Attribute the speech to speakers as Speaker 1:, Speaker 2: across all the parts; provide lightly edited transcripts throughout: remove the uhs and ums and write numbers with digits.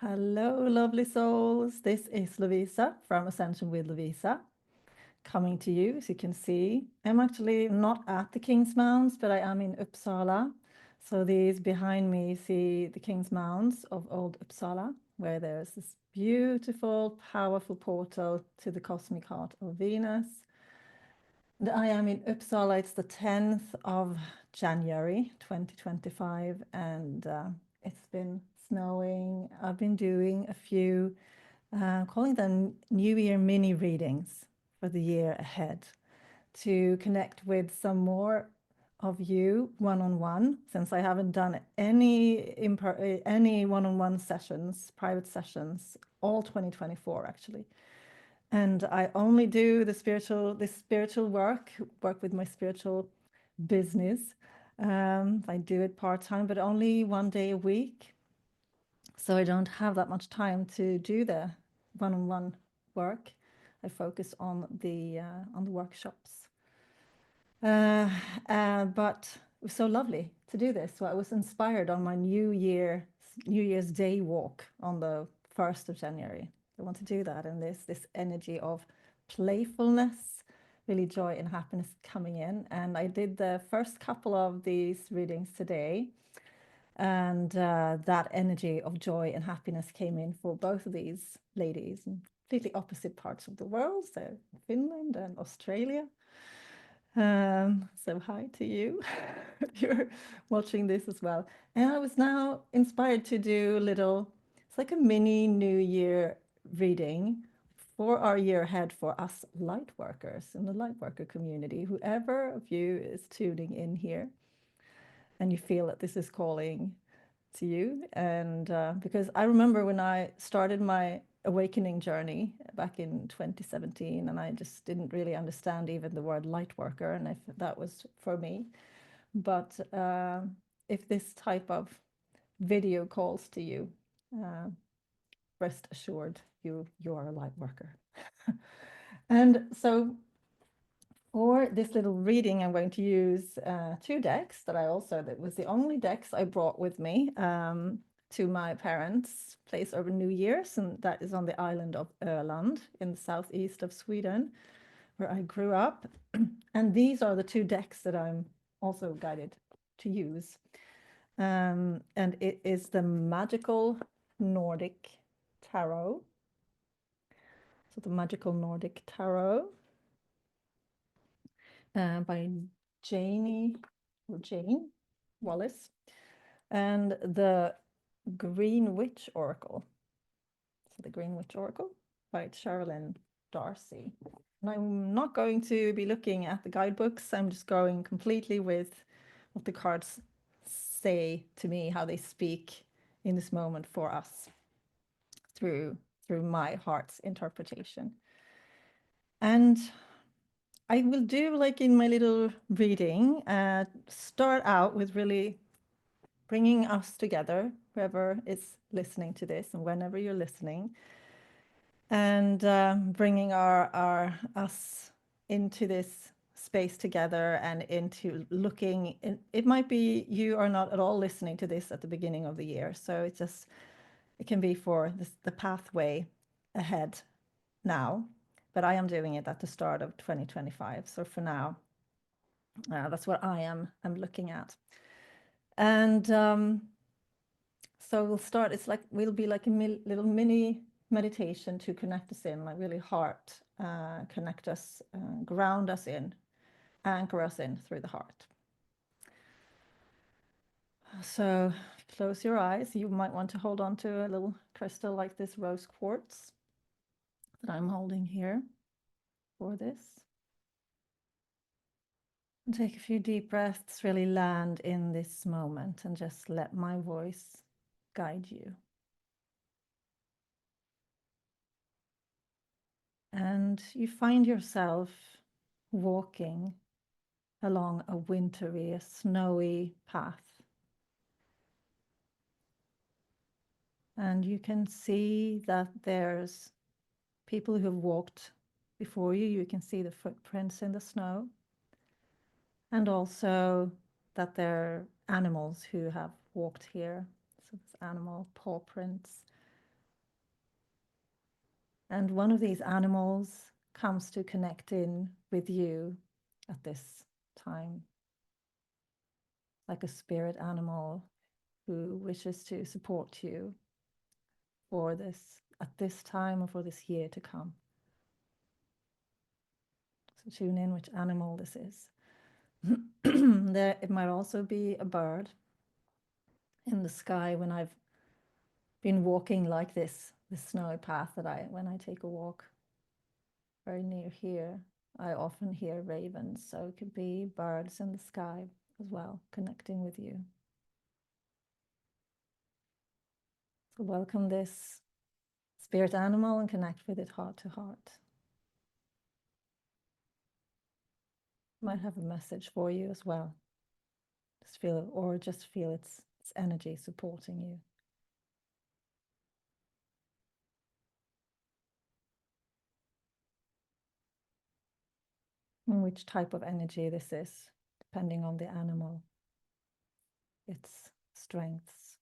Speaker 1: Hello, lovely souls. This is Lovisa from Ascension with Lovisa, coming to you. As you can see, I'm actually not at the King's Mounds, but I am in Uppsala. So these behind me see the King's Mounds of Old Uppsala, where there's this beautiful, powerful portal to the cosmic heart of Venus. And I am in Uppsala. It's the 10th of January 2025, and it's been snowing. I've been doing a few calling them New Year mini readings for the year ahead to connect with some more of you one-on-one, since I haven't done any one-on-one sessions, private sessions, all 2024 actually. And I only do this spiritual work with my spiritual business. I do it part-time, but only 1 day a week. So I don't have that much time to do the one-on-one work. I focus on the workshops. But it was so lovely to do this. So I was inspired on my New Year's Day walk on the 1st of January. I want to do that, and this energy of playfulness, really joy and happiness coming in. And I did the first couple of these readings today, and that energy of joy and happiness came in for both of these ladies in completely opposite parts of the world, so Finland and Australia. So hi to you if you're watching this as well. And I was now inspired to do it's like a mini New Year reading for our year ahead for us light workers in the light worker community. Whoever of you is tuning in here and you feel that this is calling to you. And because I remember when I started my awakening journey back in 2017, and I just didn't really understand even the word light worker, and if that was for me. But if this type of video calls to you, uh, rest assured you are a light worker. And so for this little reading, I'm going to use two decks that was the only decks I brought with me to my parents' place over New Year's, and that is on the island of Öland in the southeast of Sweden, where I grew up. And these are the two decks that I'm also guided to use. And it is the Magical Nordic Tarot. So the Magical Nordic Tarot by Jane Wallace, and the Green Witch Oracle. So the Green Witch Oracle by Sherilyn Darcy. And I'm not going to be looking at the guidebooks. I'm just going completely with what the cards say to me, how they speak in this moment for us through my heart's interpretation. And I will do, like in my little reading, start out with really bringing us together, whoever is listening to this and whenever you're listening, and bringing us into this space together and into looking. It might be you are not at all listening to this at the beginning of the year, so it can be for the pathway ahead now. But I am doing it at the start of 2025. So for now, that's what I'm looking at. And so we'll start. We'll be like a little mini meditation to connect us in, like really heart, connect us, ground us in, anchor us in through the heart. So close your eyes. You might want to hold on to a little crystal like this rose quartz that I'm holding here for this. And take a few deep breaths, really land in this moment and just let my voice guide you. And you find yourself walking along a wintry, a snowy path. And you can see that there's people who have walked before you. You can see the footprints in the snow. And also that there are animals who have walked here. So it's animal paw prints. And one of these animals comes to connect in with you at this time, like a spirit animal who wishes to support you for this at this time or for this year to come. So tune in which animal this is. It might also be a bird in the sky. When I've been walking like this snowy path when I take a walk very near here, I often hear ravens. So it could be birds in the sky as well, connecting with you. So welcome this spirit animal and connect with it heart to heart. Might have a message for you as well. Just feel its energy supporting you. And which type of energy this is, depending on the animal, its strengths,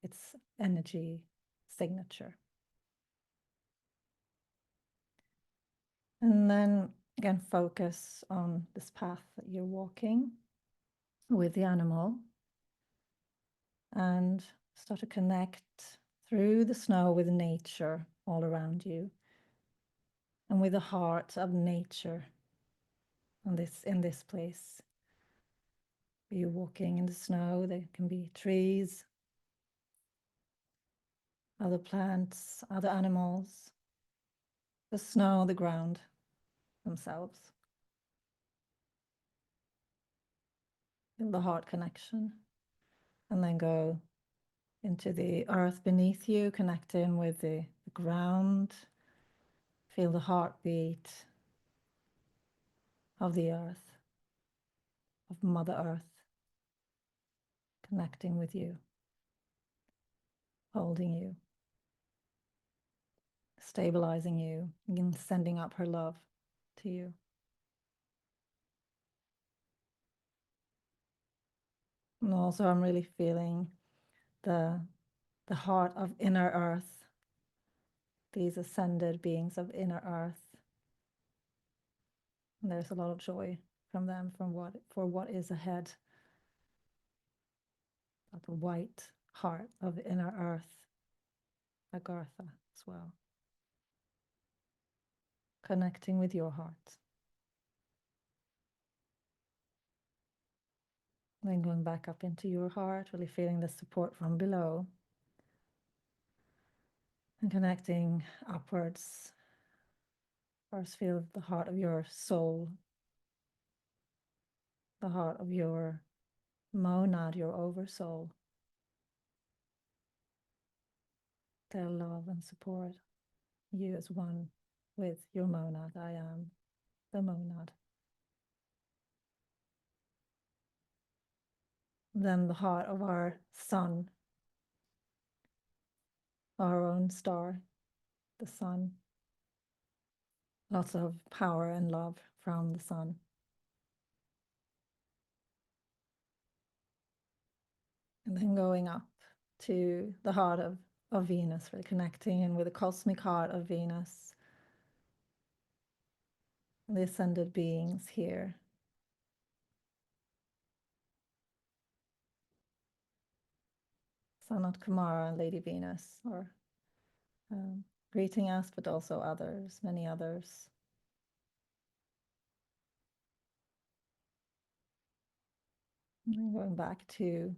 Speaker 1: its energy signature. And then again, focus on this path that you're walking with the animal and start to connect through the snow with nature all around you and with the heart of nature in this place. You're walking in the snow, there can be trees, other plants, other animals, the snow, the ground themselves. Feel the heart connection. And then go into the earth beneath you, connect in with the ground. Feel the heartbeat of the earth, of Mother Earth, connecting with you, holding you, stabilizing you, and sending up her love to you. And also I'm really feeling the heart of inner earth, these ascended beings of inner earth. And there's a lot of joy from them, for what is ahead. The white heart of inner earth, Agartha as well. Connecting with your heart. Then going back up into your heart, really feeling the support from below. And connecting upwards. First feel the heart of your soul. The heart of your monad, your oversoul. Their love and support. You as one with your monad. I am the monad. Then the heart of our sun. Our own star. The sun. Lots of power and love from the sun. And then going up to the heart of Venus, really connecting in with the cosmic heart of Venus. And the ascended beings here. Sanat Kumara and Lady Venus are greeting us, but also others, many others. And then going back to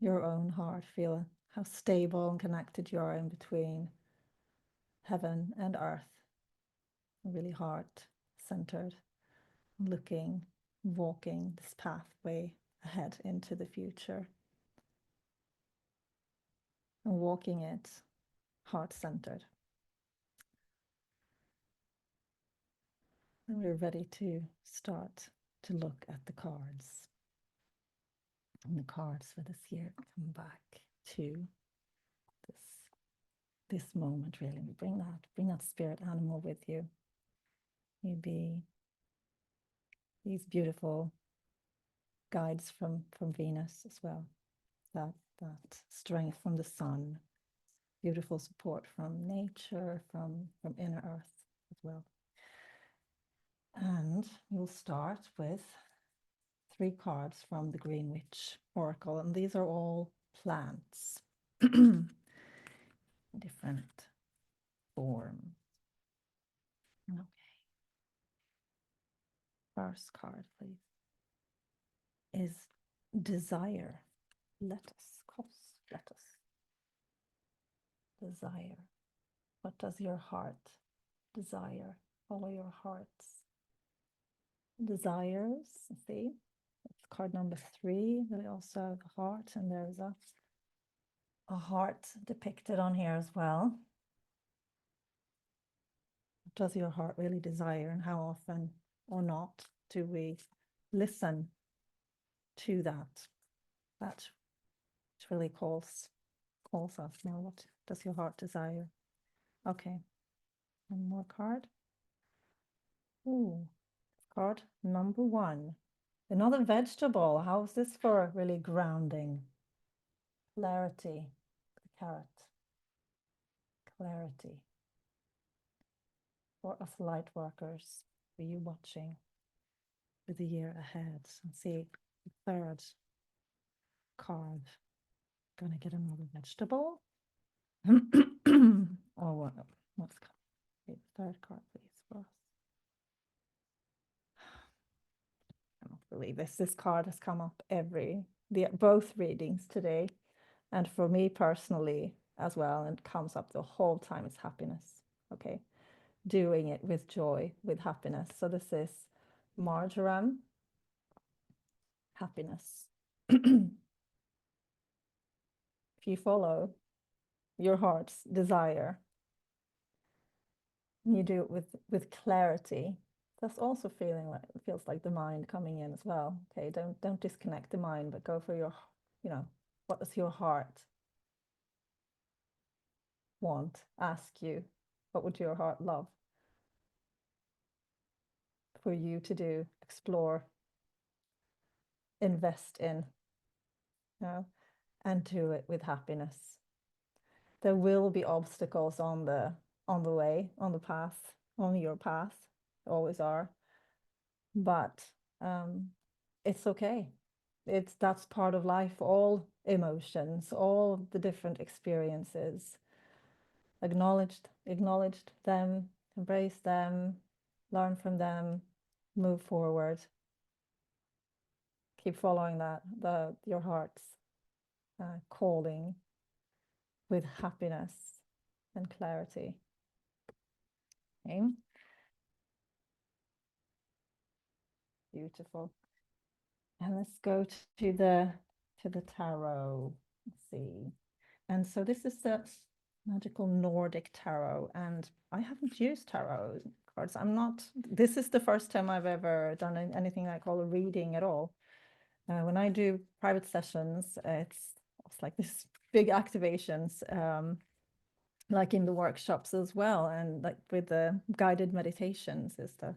Speaker 1: your own heart, feel how stable and connected you are in between heaven and earth. Really heart-centered, looking, walking this pathway ahead into the future. And walking it heart-centered. And we're ready to start to look at the cards. And the cards for this year come back to this moment, really. Bring that spirit animal with you. Maybe these beautiful guides from Venus as well. That strength from the sun, beautiful support from nature, from inner earth as well. And we'll start with 3 cards from the Green Witch Oracle, and these are all plants, different forms. Okay. First card, please, is desire. Lettuce, lettuce. Desire. What does your heart desire? Follow your heart's desires. See, it's card number 3. We also have a heart, and there's a heart depicted on here as well. What does your heart really desire, and how often or not do we listen to that? That really calls us. Now, what does your heart desire? Okay, one more card. Ooh, card number 1. Another vegetable. How's this for really grounding? Clarity. The carrot. Clarity. For us light workers, for you watching with the year ahead. And see the 3rd card. Gonna get another vegetable. Oh, what's the 3rd card, please, for us? I don't believe this. This card has come up both readings today, and for me personally as well, and it comes up the whole time. It's happiness. Okay, doing it with joy, with happiness. So this is marjoram, happiness. If you follow your heart's desire, you do it with clarity. That's also feels like the mind coming in as well. Okay, don't disconnect the mind, but go for your, what does your heart want? Ask you, what would your heart love for you to do, explore, invest in, and do it with happiness. There will be obstacles on the way, on the path, on your path, always are, but it's okay. That's part of life. All emotions, all the different experiences, acknowledge them, embrace them, learn from them, move forward, keep following your heart's calling with happiness and clarity. Okay. Beautiful. And let's go to the tarot. Let's see. And so this is the magical Nordic tarot, and I haven't used tarot cards. This is the first time I've ever done anything I call a reading at all. When I do private sessions, it's like this big activations, like in the workshops as well, and like with the guided meditations is the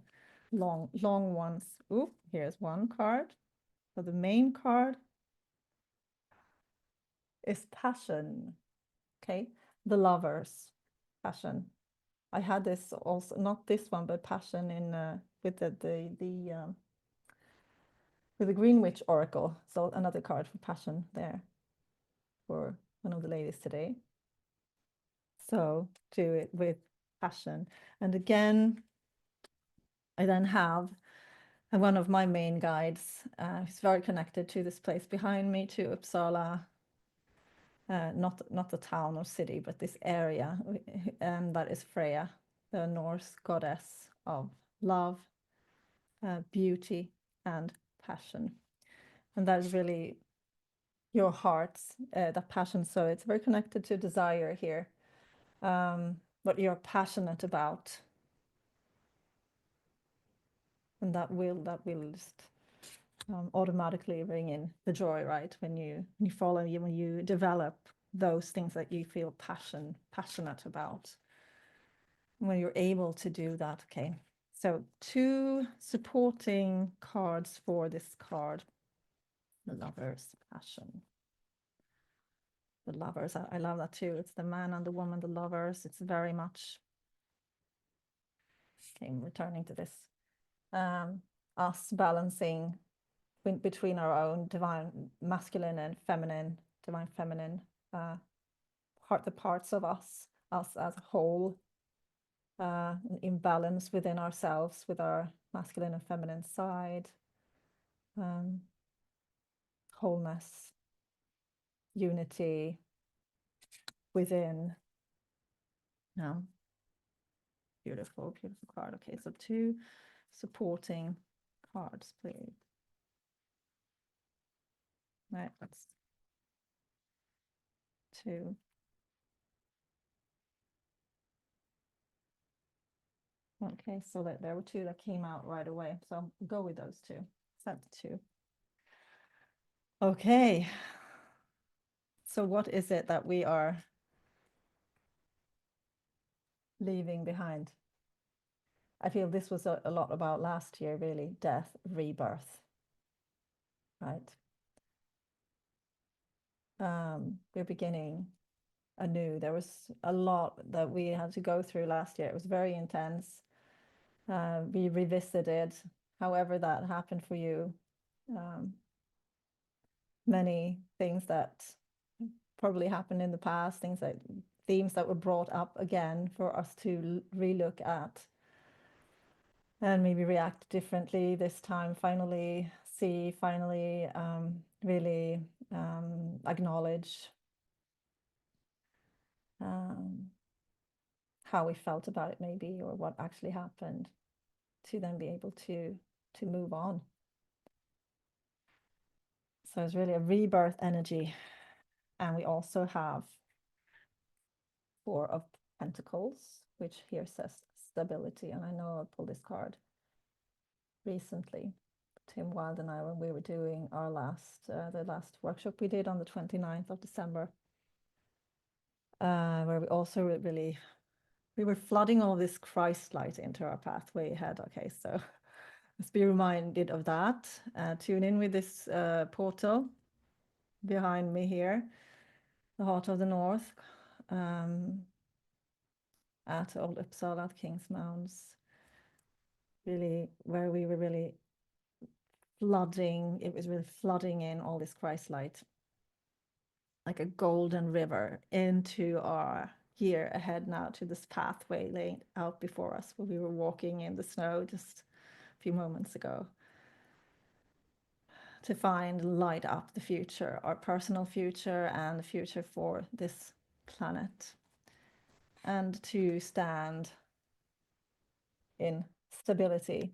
Speaker 1: long ones. Ooh, here's one card. So the main card is passion. Okay, the lovers, passion. I had this also, not this one, but passion in with the Green Witch Oracle. So another card for passion there for one of the ladies today. So do it with passion. And again, I then have one of my main guides. He's very connected to this place behind me, to Uppsala. Not the town or city, but this area, and that is Freya, the Norse goddess of love, beauty, and passion. And that is really your heart's that passion. So it's very connected to desire here, what you're passionate about, and that will just automatically bring in the joy, right? When you follow, when you develop those things that you feel passionate about, when you're able to do that. Okay, so 2 supporting cards for this card, the Lover's Passion. the lovers. I love that too. It's the man and the woman, the lovers. It's very much, okay, returning to this, us balancing between our own divine masculine and feminine, divine feminine, the parts of us as a whole, in balance within ourselves with our masculine and feminine side, wholeness, unity within. No, beautiful, beautiful card. Okay, so 2 supporting cards, please. Right, that's 2. Okay, so there were 2 that came out right away. So I'll go with those 2. Set 2. Okay. So what is it that we are leaving behind? I feel this was a lot about last year, really. Death, rebirth, right? We're beginning anew. There was a lot that we had to go through last year. It was very intense. We revisited, however that happened for you, many things that probably happened in the past, themes that were brought up again for us to relook at and maybe react differently this time. Finally really acknowledge how we felt about it, maybe, or what actually happened, to then be able to move on. So it's really a rebirth energy. And we also have 4 of Pentacles, which here says stability. And I know I pulled this card recently, Tim Wild and I, when we were doing our the last workshop we did on the 29th of December, where we also we were flooding all this Christ light into our pathway ahead. Okay, so let's be reminded of that. Tune in with this portal behind me here, the Heart of the North, at Old Uppsala, at King's Mounds, really, where we were really flooding. It was really flooding in all this Christ light, like a golden river, into our year ahead now, to this pathway laid out before us, where we were walking in the snow just a few moments ago, to find light up the future, our personal future and the future for this planet, and to stand in stability,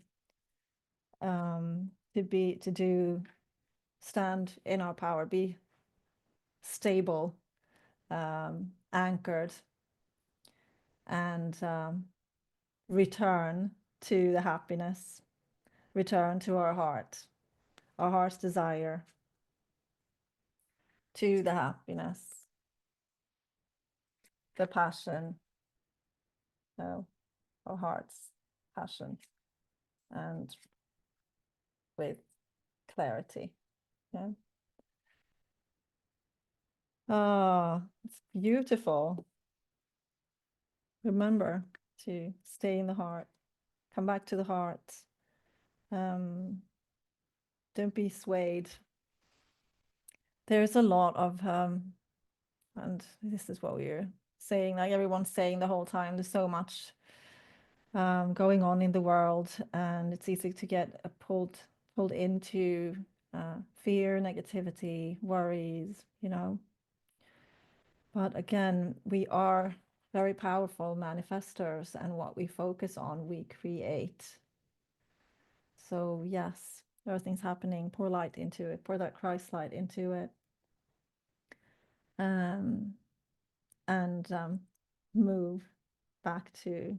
Speaker 1: stand in our power, be stable, anchored, and return to the happiness, return to our heart's desire, to the happiness, the passion, no, our heart's passion, and with clarity. Yeah. Oh, it's beautiful. Remember to stay in the heart, come back to the heart. Don't be swayed. There's a lot of, and this is what we're saying, like everyone's saying the whole time, there's so much going on in the world, and it's easy to get pulled into fear, negativity, worries, But again, we are very powerful manifestors, and what we focus on, we create. So yes, there are things happening. Pour light into it. Pour that Christ light into it. And move back to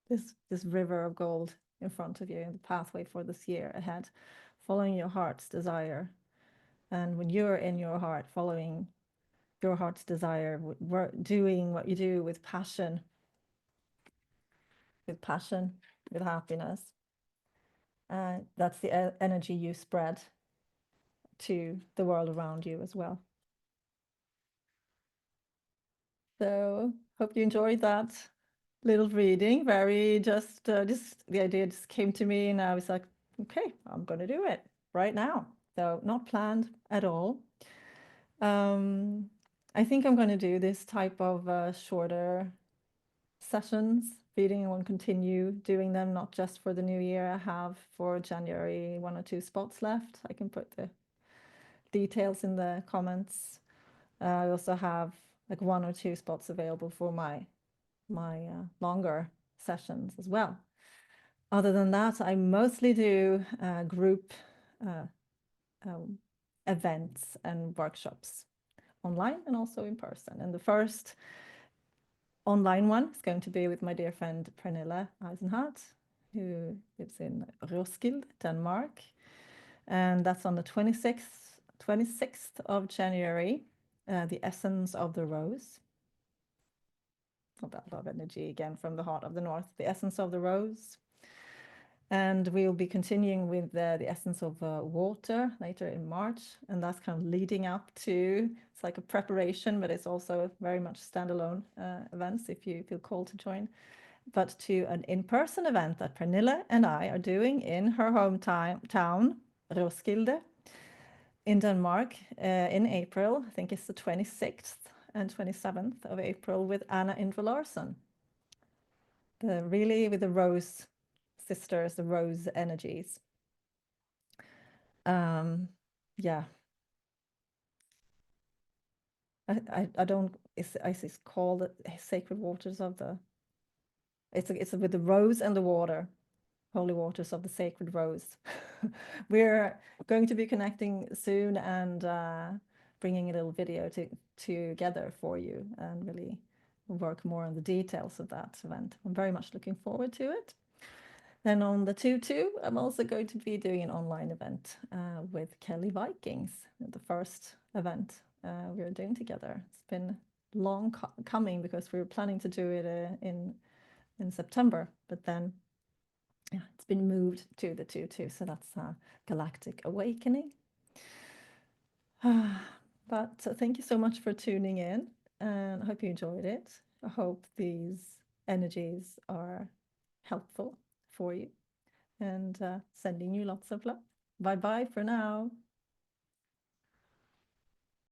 Speaker 1: this river of gold in front of you, the pathway for this year ahead, following your heart's desire. And when you're in your heart, following your heart's desire, doing what you do with passion, with happiness, that's the energy you spread to the world around you as well. So hope you enjoyed that little reading. Very just the idea just came to me, and I was like, okay, I'm going to do it right now. So not planned at all. I think I'm going to do this type of shorter sessions, reading. I want to continue doing them, not just for the new year. I have for January 1 or 2 spots left. I can put the details in the comments. I also have like 1 or 2 spots available for my longer sessions as well. Other than that, I mostly do group events and workshops online and also in person. And the first online one is going to be with my dear friend Pernille Eisenhardt, who lives in Roskilde, Denmark. And that's on the 26th of January, The Essence of the Rose. Not that love energy again from the heart of the north, The Essence of the Rose. And we'll be continuing with the essence of water later in March. And that's kind of leading up to, it's like a preparation, but it's also very much standalone events if you feel called to join. But to an in-person event that Pernille and I are doing in her hometown, Roskilde, in Denmark in April. I think it's the 26th and 27th of April with Anna Indra Larsson. Really with the Rose sisters, the Rose energies. Yeah. I don't, it's called Sacred Waters of the, it's with the rose and the water, Holy Waters of the Sacred Rose. We're going to be connecting soon and bringing a little video together for you and really work more on the details of that event. I'm very much looking forward to it. Then on the 2/2, I'm also going to be doing an online event with Kelly Vikings, the first event we're doing together. It's been long coming because we were planning to do it in September, but then yeah, it's been moved to the 2/2, so that's Galactic Awakening. But thank you so much for tuning in, and I hope you enjoyed it. I hope these energies are helpful for you, and sending you lots of love. Bye bye for now.